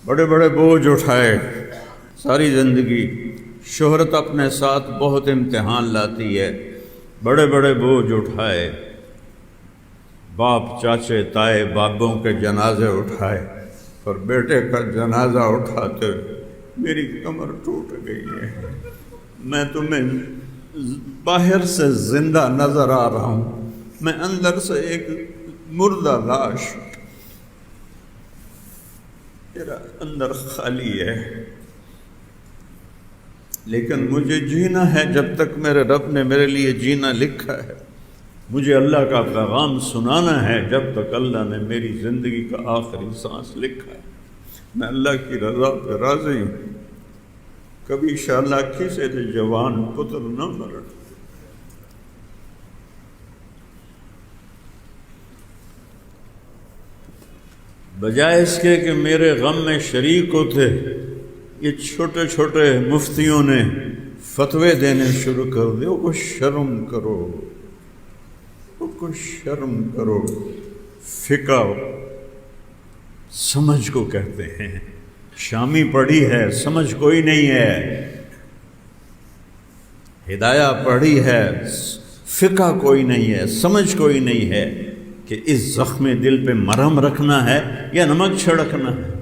بڑے بڑے بوجھ اٹھائے ساری زندگی، شہرت اپنے ساتھ بہت امتحان لاتی ہے، بڑے بڑے بوجھ اٹھائے، باپ چاچے تائے بابوں کے جنازے اٹھائے، پر بیٹے کا جنازہ اٹھاتے میری کمر ٹوٹ گئی ہے، میں تمہیں باہر سے زندہ نظر آ رہا ہوں، میں اندر سے ایک مردہ لاش، میرا اندر خالی ہے، لیکن مجھے جینا ہے جب تک میرے رب نے میرے لیے جینا لکھا ہے، مجھے اللہ کا پیغام سنانا ہے جب تک اللہ نے میری زندگی کا آخری سانس لکھا ہے، میں اللہ کی رضا پہ راضی ہوں، کبھی انشاءاللہ کسی دے جوان پتر نہ مرن۔ بجائے اس کے کہ میرے غم میں شریک ہوتے، یہ چھوٹے چھوٹے مفتیوں نے فتوے دینے شروع کر دے۔ وہ شرم کرو، وہ شرم کرو، فقہ سمجھ کو کہتے ہیں، شامی پڑھی ہے سمجھ کوئی نہیں ہے، ہدایہ پڑھی ہے فقہ کوئی نہیں ہے، سمجھ کوئی نہیں ہے کہ اس زخم دل پہ مرہم رکھنا ہے یا نمک چھڑکنا ہے۔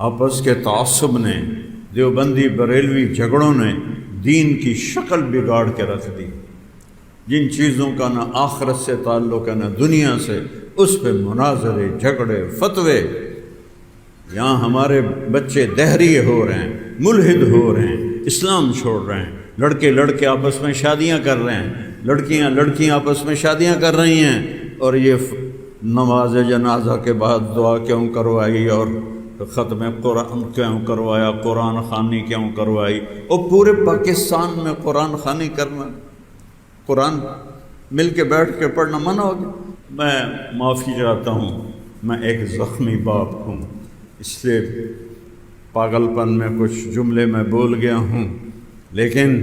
آپس کے تعصب نے، دیوبندی بریلوی جھگڑوں نے دین کی شکل بگاڑ کے رکھ دی، جن چیزوں کا نہ آخرت سے تعلق ہے نہ دنیا سے، اس پہ مناظرے، جھگڑے، فتوے۔ یہاں ہمارے بچے دہریے ہو رہے ہیں، ملحد ہو رہے ہیں، اسلام چھوڑ رہے ہیں، لڑکے لڑکے آپس میں شادیاں کر رہے ہیں، لڑکیاں لڑکیاں آپس میں شادیاں کر رہی ہیں، اور یہ نماز جنازہ کے بعد دعا کیوں کروائی اور ختم قرآن کیوں کروایا، قرآن خوانی کیوں کروائی، اور پورے پاکستان میں قرآن خوانی کرنا، قرآن مل کے بیٹھ کے پڑھنا منع ہو گیا۔ میں معافی چاہتا ہوں، میں ایک زخمی باپ ہوں، اس لیے پاگل پن میں کچھ جملے میں بول گیا ہوں، لیکن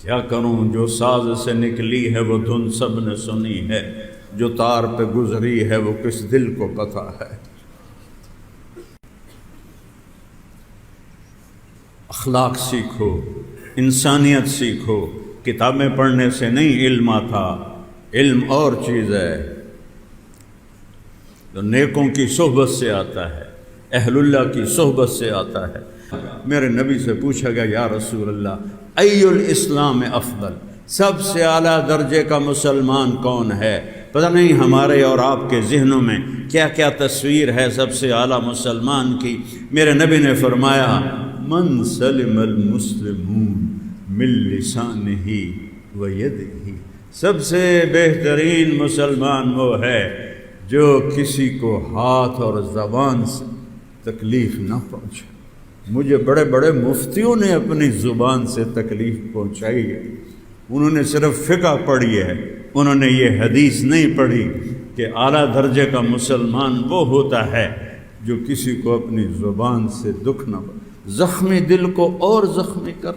کیا کروں، جو ساز سے نکلی ہے وہ دھن سب نے سنی ہے، جو تار پہ گزری ہے وہ کس دل کو پتہ ہے۔ اخلاق سیکھو، انسانیت سیکھو، کتابیں پڑھنے سے نہیں علم آتا، علم اور چیز ہے، جو نیکوں کی صحبت سے آتا ہے، اہل اللہ کی صحبت سے آتا ہے۔ میرے نبی سے پوچھا گیا، یا رسول اللہ ای الاسلام افضل، سب سے اعلیٰ درجے کا مسلمان کون ہے؟ پتہ نہیں ہمارے اور آپ کے ذہنوں میں کیا کیا تصویر ہے سب سے اعلیٰ مسلمان کی۔ میرے نبی نے فرمایا، من سلم المسلمون من لسانہ و یدہ، سب سے بہترین مسلمان وہ ہے جو کسی کو ہاتھ اور زبان سے تکلیف نہ پہنچے۔ مجھے بڑے بڑے مفتیوں نے اپنی زبان سے تکلیف پہنچائی ہے، انہوں نے صرف فقہ پڑھی ہے، انہوں نے یہ حدیث نہیں پڑھی کہ اعلیٰ درجے کا مسلمان وہ ہوتا ہے جو کسی کو اپنی زبان سے دکھ نہ پہنچے، زخمی دل کو اور زخمی کر،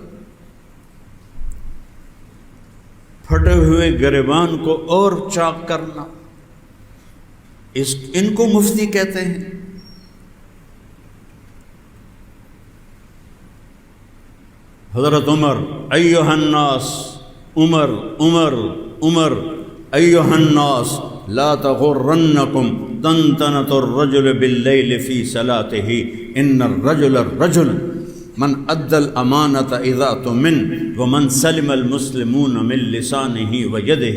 پھٹے ہوئے گریبان کو اور چاک کرنا، ان کو مفتی کہتے ہیں۔ حضرت عمر، ایھا الناس، عمر عمر عمر، ایھا الناس لا تغرنکم طنطنۃ الرجل باللیل فی صلاتہ، ان الرجل من ادى الامانۃ اذا اؤتمن ومن سلم المسلمون من لسانہ ویدہ۔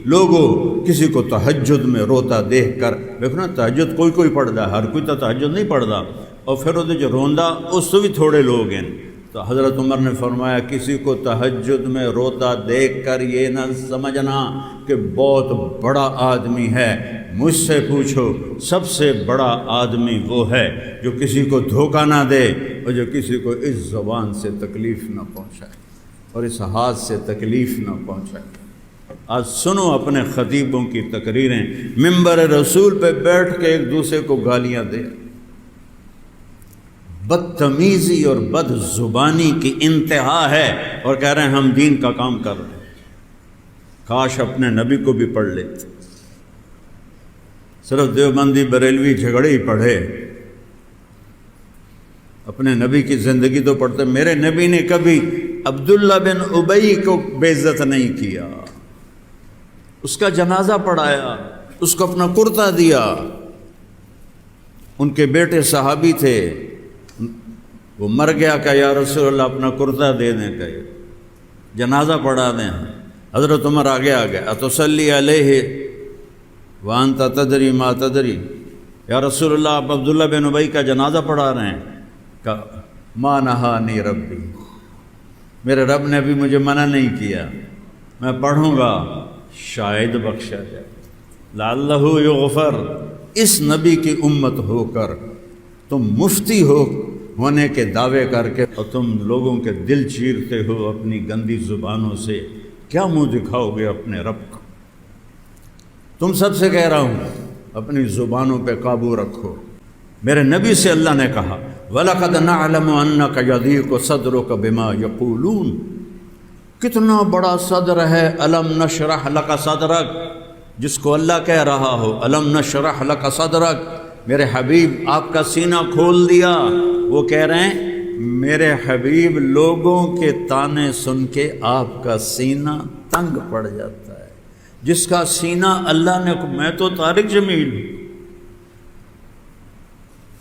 لوگوں، کسی کو تہجد میں روتا دیکھ کر، دیکھنا تہجد کوئی کوئی پڑھتا ہے، ہر کوئی تو تہجد نہیں پڑھتا، اور پھر وہ جو روندا اس سے بھی تھوڑے لوگ ہیں۔ تو حضرت عمر نے فرمایا، کسی کو تہجد میں روتا دیکھ کر یہ نہ سمجھنا کہ بہت بڑا آدمی ہے، مجھ سے پوچھو، سب سے بڑا آدمی وہ ہے جو کسی کو دھوکہ نہ دے اور جو کسی کو اس زبان سے تکلیف نہ پہنچائے اور اس ہاتھ سے تکلیف نہ پہنچائے۔ آج سنو اپنے خطیبوں کی تقریریں، منبر رسول پہ بیٹھ کے ایک دوسرے کو گالیاں دے، بدتمیزی اور بد زبانی کی انتہا ہے، اور کہہ رہے ہیں ہم دین کا کام کر رہے ہیں۔ کاش اپنے نبی کو بھی پڑھ لیتے، صرف دیوبندی بریلوی جھگڑے ہی پڑھے، اپنے نبی کی زندگی تو پڑھتے۔ میرے نبی نے کبھی عبداللہ بن ابی کو بے عزت نہیں کیا، اس کا جنازہ پڑھایا، اس کو اپنا کرتا دیا۔ ان کے بیٹے صحابی تھے، وہ مر گیا کہ یا رسول اللہ اپنا کرتا دے دیں، کہ جنازہ پڑھا دیں۔ حضرت عمر آگے آ گئے، اتصلی علیہ وانت تدری ما تدری، یا رسول اللہ آپ عبداللہ بن ابی کا جنازہ پڑھا رہے ہیں؟ کہ ما نہانی ربی، میرے رب نے بھی مجھے منع نہیں کیا، میں پڑھوں گا شاید بخشا جائے، لعلہ یغفر۔ اس نبی کی امت ہو کر تم مفتی ہونے کے دعوے کر کے اور تم لوگوں کے دل چیرتے ہو اپنی گندی زبانوں سے، کیا منہ دکھاؤ گے اپنے رب کو؟ تم سب سے کہہ رہا ہوں اپنی زبانوں پہ قابو رکھو۔ میرے نبی سے اللہ نے کہا وَلَقَدْ نَعْلَمُ أَنَّكَ يَضِيقُ صَدْرُكَ بِمَا يَقُولُونَ، کتنا بڑا صدر ہے أَلَمْ نَشْرَحْ لَكَ صَدْرَكَ، جس کو اللہ کہہ رہا ہو أَلَمْ نَشْرَحْ لَكَ صَدْرَكَ، میرے حبیب آپ کا سینہ کھول دیا۔ وہ کہہ رہے ہیں میرے حبیب لوگوں کے تانے سن کے آپ کا سینہ تنگ پڑ جاتا ہے، جس کا سینہ اللہ نے، میں تو طارق جمیل ہوں،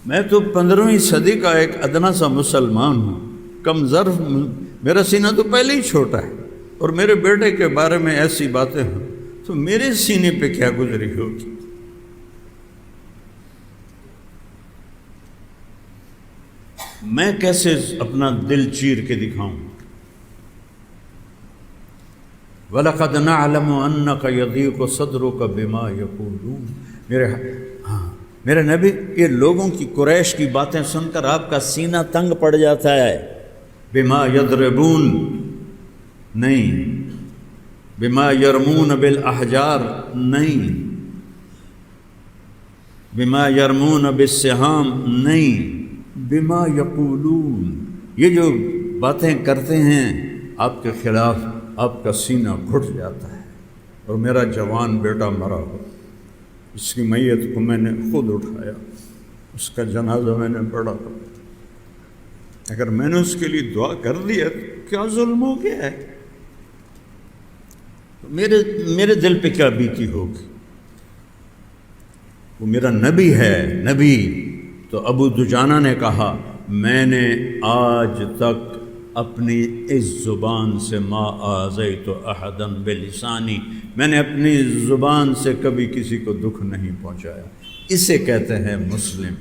میں تو 15ویں صدی کا ایک ادنا سا مسلمان ہوں، کم ظرف، میرا سینہ تو پہلے ہی چھوٹا ہے، اور میرے بیٹے کے بارے میں ایسی باتیں ہوں تو میرے سینے پہ کیا گزری ہوگی؟ میں کیسے اپنا دل چیر کے دکھاؤں؟ وَلَقَدْ نَعْلَمُ أَنَّكَ يَضِيقُ صَدْرُكَ بِمَا يَقُولُونَ، میرے نبی یہ لوگوں کی قریش کی باتیں سن کر آپ کا سینہ تنگ پڑ جاتا ہے۔ بِمَا يَضْرِبُونَ نہیں، بِمَا يَرْمُونَ بِالْأَحْجَارِ نہیں، بِمَا يَرْمُونَ بِالسِّهَامِ نہیں، بِمَا يَقُولُونَ، یہ جو باتیں کرتے ہیں آپ کے خلاف، آپ کا سینہ گھٹ جاتا ہے۔ اور میرا جوان بیٹا مرا ہو، اس کی میت کو میں نے خود اٹھایا، اس کا جنازہ میں نے پڑھا، اگر میں نے اس کے لیے دعا کر دیا تو کیا ظلم ہو گیا ہے؟ میرے دل پہ کیا بیتی ہوگی؟ وہ میرا نبی ہے، نبی۔ تو ابو دجانہ نے کہا میں نے آج تک اپنی اس زبان سے ما آذیت احدا بلسانی، میں نے اپنی زبان سے کبھی کسی کو دکھ نہیں پہنچایا۔ اسے کہتے ہیں مسلم،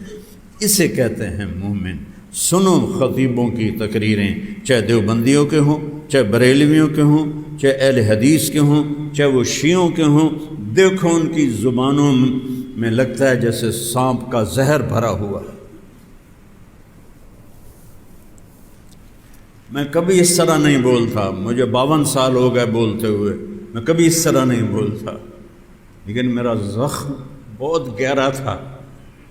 اسے کہتے ہیں مومن۔ سنو خطیبوں کی تقریریں، چاہے دیوبندیوں کے ہوں، چاہے بریلویوں کے ہوں، چاہے اہل حدیث کے ہوں، چاہے وہ شیعوں کے ہوں، دیکھو ان کی زبانوں میں لگتا ہے جیسے سانپ کا زہر بھرا ہوا ہے۔ میں کبھی اس طرح نہیں بولتا، مجھے 52 سال ہو گئے بولتے ہوئے، میں کبھی اس طرح نہیں بولتا، لیکن میرا زخم بہت گہرا تھا،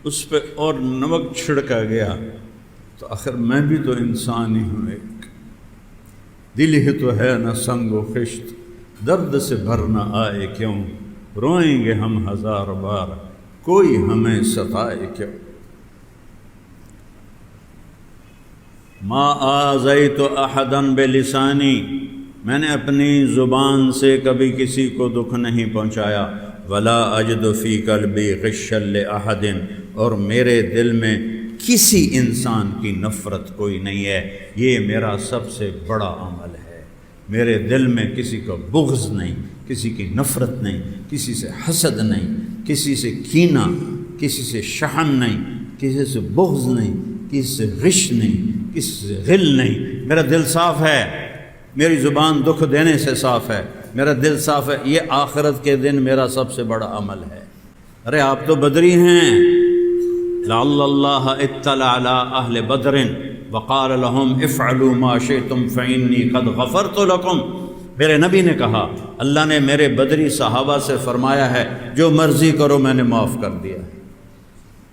اس پہ اور نمک چھڑکا گیا، تو آخر میں بھی تو انسان ہی ہوں، ایک دل ہی تو ہے نہ سنگ و خشت، درد سے بھر نہ آئے کیوں، روئیں گے ہم 1000 بار، کوئی ہمیں ستائے کیوں۔ ما آذیت احدا بلسانی، میں نے اپنی زبان سے کبھی کسی کو دکھ نہیں پہنچایا۔ ولا اجد فی قلبی غشا لاحد، اور میرے دل میں کسی انسان کی نفرت کوئی نہیں ہے، یہ میرا سب سے بڑا عمل ہے۔ میرے دل میں کسی کو بغض نہیں، کسی کی نفرت نہیں، کسی سے حسد نہیں، کسی سے کینہ، کسی سے شحن نہیں، کسی سے بغض نہیں، کسی سے غش نہیں، کسی سے غل نہیں۔ میرا دل صاف ہے، میری زبان دکھ دینے سے صاف ہے، میرا دل صاف ہے۔ یہ آخرت کے دن میرا سب سے بڑا عمل ہے۔ ارے آپ تو بدری ہیں، لعل اللہ اطلع علی اہل بدر وقال لهم افعلوا ما شئتم فانی قد غفرت لکم۔ میرے نبی نے کہا اللہ نے میرے بدری صحابہ سے فرمایا ہے جو مرضی کرو میں نے معاف کر دیا ہے۔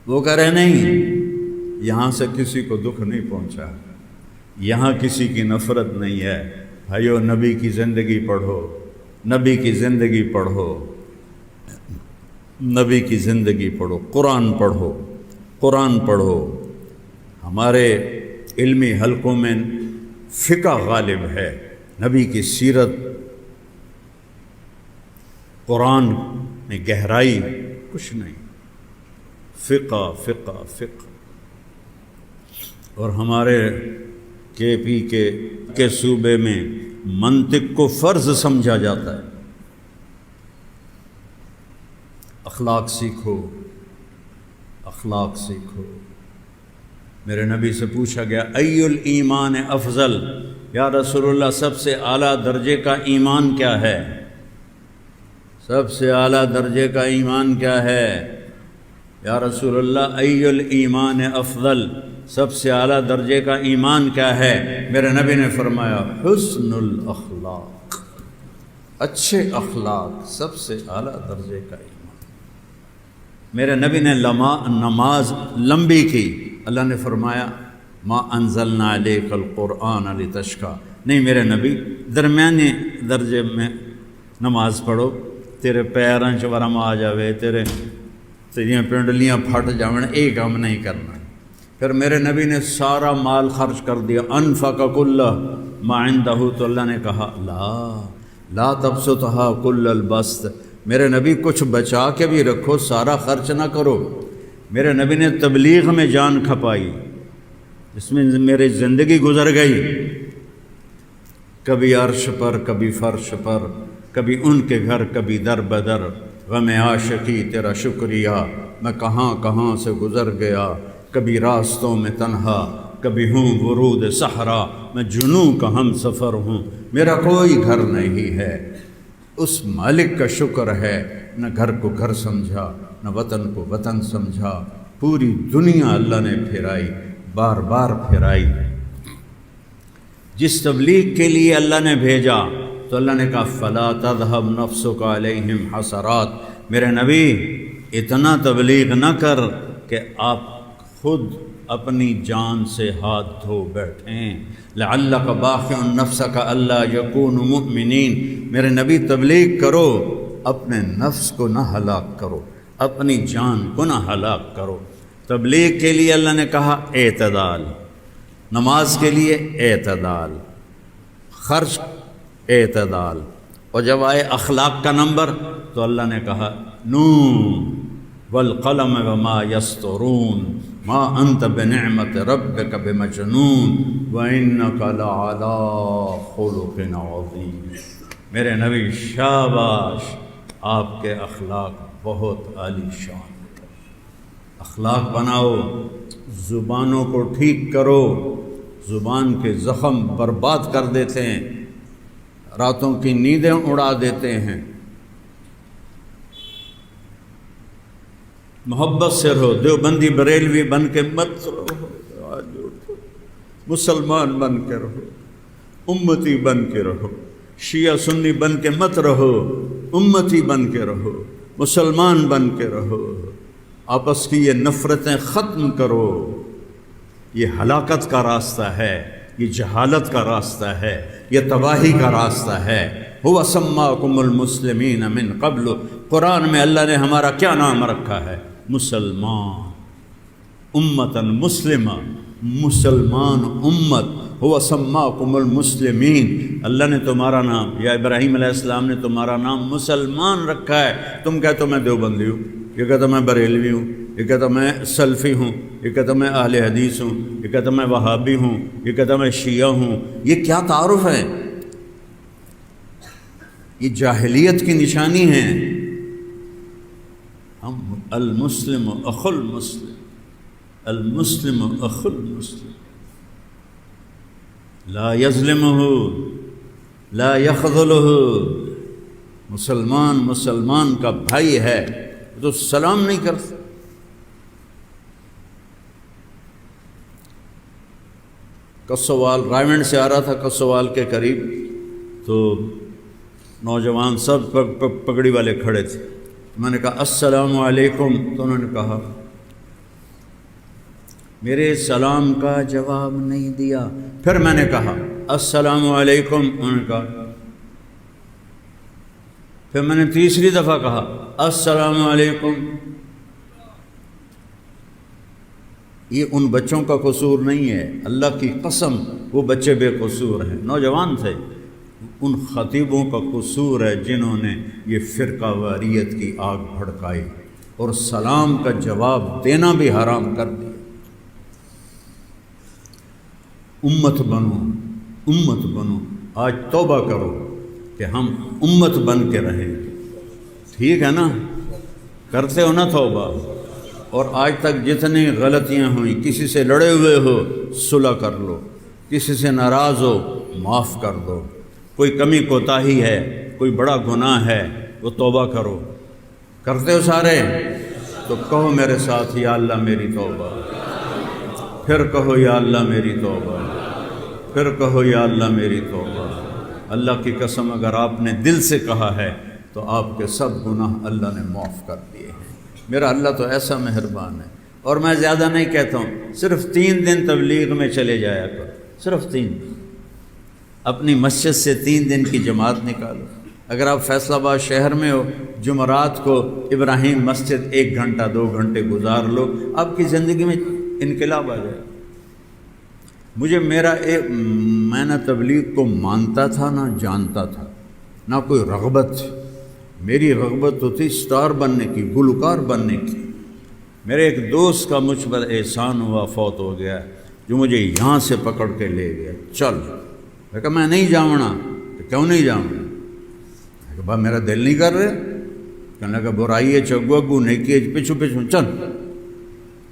وہ کہہ رہے نہیں، یہاں سے کسی کو دکھ نہیں پہنچا، یہاں کسی کی نفرت نہیں ہے۔ بھائیو نبی کی زندگی پڑھو، نبی کی زندگی پڑھو۔ نبی کی زندگی پڑھو، قرآن پڑھو، قرآن پڑھو۔ ہمارے علمی حلقوں میں فقہ غالب ہے، نبی کی سیرت، قرآن میں گہرائی کچھ نہیں، فقہ فقہ فقہ۔ اور ہمارے کے پی کے صوبے میں منطق کو فرض سمجھا جاتا ہے۔ اخلاق سیکھو، اخلاق سیکھو۔ میرے نبی سے پوچھا گیا ای الایمان افضل، یا رسول اللہ سب سے اعلیٰ درجے کا ایمان کیا ہے؟ سب سے اعلیٰ درجے کا ایمان کیا ہے؟ یا رسول اللہ ای الایمان افضل، سب سے اعلیٰ درجے کا ایمان کیا ہے؟ میرے نبی نے فرمایا حسن الاخلاق، اچھے اخلاق سب سے اعلیٰ درجے کا ایمان۔ میرے نبی نے نماز لمبی کی، اللہ نے فرمایا ما انزلنا علیک القرآن لتشقی، نہیں میرے نبی درمیانے درجے میں نماز پڑھو، تیرے پیراں چ ورم آ جاوے، تیریاں پنڈلیاں پھٹ جاون، ایک کام نہیں کرنا۔ پھر میرے نبی نے سارا مال خرچ کر دیا، انفق کل ما عنده، تو اللہ نے کہا لا تبسطها کل البسط، میرے نبی کچھ بچا کے بھی رکھو، سارا خرچ نہ کرو۔ میرے نبی نے تبلیغ میں جان کھپائی، اس میں میری زندگی گزر گئی، کبھی عرش پر کبھی فرش پر، کبھی ان کے گھر کبھی در بدر، غم عاشقی تیرا شکریہ، میں کہاں کہاں سے گزر گیا، کبھی راستوں میں تنہا، کبھی ہوں ورود صحرا، میں جنوں کا ہم سفر ہوں، میرا کوئی گھر نہیں ہے۔ اس مالک کا شکر ہے، نہ گھر کو گھر سمجھا، نہ وطن کو وطن سمجھا، پوری دنیا اللہ نے پھرائی، بار بار پھرائی۔ جس تبلیغ کے لیے اللہ نے بھیجا تو اللہ نے کہا فلا تذهب نفسك علیہم حسرات، میرے نبی اتنا تبلیغ نہ کر کہ آپ خود اپنی جان سے ہاتھ دھو بیٹھیں، لعلک باخع نفسک الا یکونوا مؤمنین، میرے نبی تبلیغ کرو، اپنے نفس کو نہ ہلاک کرو، اپنی جان کو نہ ہلاک کرو۔ تبلیغ کے لیے اللہ نے کہا اعتدال، نماز کے لیے اعتدال، خرچ اعتدال، اور جب آئے اخلاق کا نمبر تو اللہ نے کہا نون والقلم وما یسطرون ما انت بنعمت ربک بمجنون وانک لعلی خلق عظیم، میرے نبی شاباش، آپ کے اخلاق بہت عالی شان، اخلاق بناؤ، زبانوں کو ٹھیک کرو، زبان کے زخم برباد کر دیتے ہیں، راتوں کی نیندیں اڑا دیتے ہیں۔ محبت سے رہو، دیوبندی بریلوی بن کے مت رہو، مسلمان بن کے رہو، امتی بن کے رہو، شیعہ سنی بن کے مت رہو، امتی بن کے رہو، مسلمان بن کے رہو، آپس کی یہ نفرتیں ختم کرو، یہ ہلاکت کا راستہ ہے، یہ جہالت کا راستہ ہے، یہ تباہی کا راستہ ہے۔ هو سماکم المسلمین من قبل، قرآن میں اللہ نے ہمارا کیا نام رکھا ہے؟ مسلمان، امتاً مسلمہ، مسلمان امت۔ هو سماکم المسلمین، اللہ نے تمہارا نام، یا ابراہیم علیہ السلام نے تمہارا نام مسلمان رکھا ہے۔ تم کہتے ہو میں دیوبندی ہوں، یہ کہتا میں بریلوی ہوں، یہ کہتا میں سلفی ہوں، یہ کہتا میں اہل حدیث ہوں، یہ کہتا میں وہابی ہوں، یہ کہتا میں شیعہ ہوں، یہ کیا تعارف ہے؟ یہ جاہلیت کی نشانی ہے۔ ہم المسلم اخو المسلم، المسلم اخو المسلم، لا یظلمہ لا یخذلہ، مسلمان مسلمان کا بھائی ہے تو سلام نہیں کرتا۔ کسوال رائمنڈ سے آ رہا تھا، کسوال کے قریب، تو نوجوان سب پگڑی والے کھڑے تھے، میں نے کہا السلام علیکم، تو انہوں نے کہا، میرے سلام کا جواب نہیں دیا۔ پھر میں نے کہا السلام علیکم، انہوں نے کہا پھر میں نے تیسری دفعہ کہا السلام علیکم۔ یہ ان بچوں کا قصور نہیں ہے، اللہ کی قسم وہ بچے بے قصور ہیں، نوجوان تھے۔ ان خطیبوں کا قصور ہے جنہوں نے یہ فرقہ واریت کی آگ بھڑکائی اور سلام کا جواب دینا بھی حرام کر دیا۔ امت بنو، امت بنو، آج توبہ کرو کہ ہم امت بن کے رہیں۔ ٹھیک ہے نا؟ کرتے ہو نا توبہ؟ اور آج تک جتنی غلطیاں ہوئیں، کسی سے لڑے ہوئے ہو صلح کر لو، کسی سے ناراض ہو معاف کر دو، کوئی کمی کوتاہی ہے، کوئی بڑا گناہ ہے وہ توبہ کرو۔ کرتے ہو سارے؟ تو کہو میرے ساتھ یا اللہ میری توبہ، پھر کہو یا اللہ میری توبہ، پھر کہو یا اللہ میری توبہ۔ اللہ کی قسم اگر آپ نے دل سے کہا ہے تو آپ کے سب گناہ اللہ نے معاف کر دیے ہیں۔ میرا اللہ تو ایسا مہربان ہے۔ اور میں زیادہ نہیں کہتا ہوں، صرف 3 دن تبلیغ میں چلے جایا کرو، صرف 3 دن۔ اپنی مسجد سے 3 دن کی جماعت نکالو۔ اگر آپ فیصل آباد شہر میں ہو، جمعرات کو ابراہیم مسجد 1 گھنٹہ 2 گھنٹے گزار لو، آپ کی زندگی میں انقلاب آ جائے۔ مجھے میں نہ تبلیغ کو مانتا تھا نہ جانتا تھا، نہ کوئی رغبت تھی۔ میری رغبت تو تھی سٹار بننے کی، گلوکار بننے کی۔ میرے ایک دوست کا مجھ پر احسان ہوا، فوت ہو گیا، جو مجھے یہاں سے پکڑ کے لے گیا، چل۔ میں کہا میں نہیں جاؤں۔ کیوں نہیں جاؤں؟ میں کہا بھائی میرا دل نہیں کر رہے۔ کہنے لگا برائی ہے چگو اگو نیکی ہے پچھو پچھو چل۔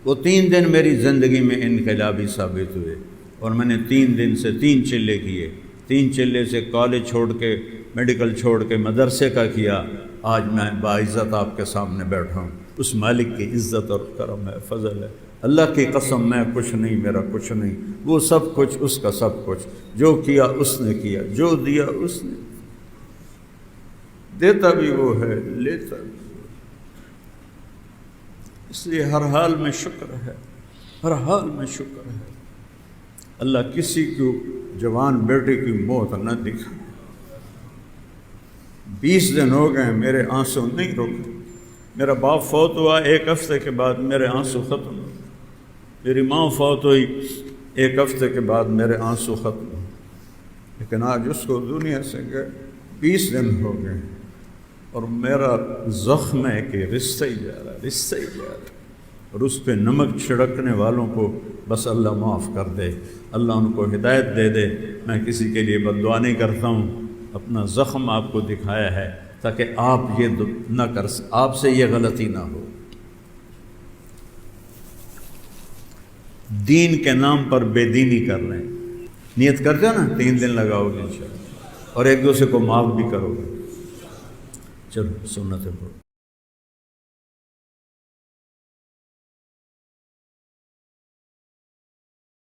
وہ 3 دن میری زندگی میں انقلابی ثابت ہوئے، اور میں نے 3 دن سے 3 چلے کیے۔ 3 چلے سے کالج چھوڑ کے، میڈیکل چھوڑ کے مدرسے کا کیا۔ آج میں باعزت آپ کے سامنے بیٹھا ہوں۔ اس مالک کی عزت اور کرم ہے، فضل ہے۔ اللہ کی قسم میں کچھ نہیں، میرا کچھ نہیں، وہ سب کچھ اس کا سب کچھ۔ جو کیا اس نے کیا، جو دیا اس نے، دیتا بھی وہ ہے، لیتا بھی وہ ہے۔ اس لیے ہر حال میں شکر ہے، ہر حال میں شکر ہے۔ اللہ کسی کو جوان بیٹے کی موت نہ دکھا۔ 20 دن ہو گئے میرے آنسو نہیں رکے۔ میرا باپ فوت ہوا 1 ہفتے کے بعد میرے آنسو ختم ہو۔ میری ماں فوت ہوئی 1 ہفتے کے بعد میرے آنسو ختم ہو۔ لیکن آج اس کو دنیا سے گئے 20 دن ہو گئے، اور میرا زخم ہے کہ رشتہ ہی جا رہا ہے، رشتہ ہی جا رہا ہے۔ اور اس پہ نمک چھڑکنے والوں کو بس اللہ معاف کر دے، اللہ ان کو ہدایت دے دے۔ میں کسی کے لیے بد دعا نہیں کرتا ہوں، اپنا زخم آپ کو دکھایا ہے تاکہ آپ یہ نہ آپ سے یہ غلطی نہ ہو۔ دین کے نام پر بے دینی کر رہے ہیں۔ نیت کرتے ہو نا 3 دن لگاؤ گے انشاءاللہ، اور ایک دوسرے کو معاف بھی کرو گے۔ چلو سنت ہے۔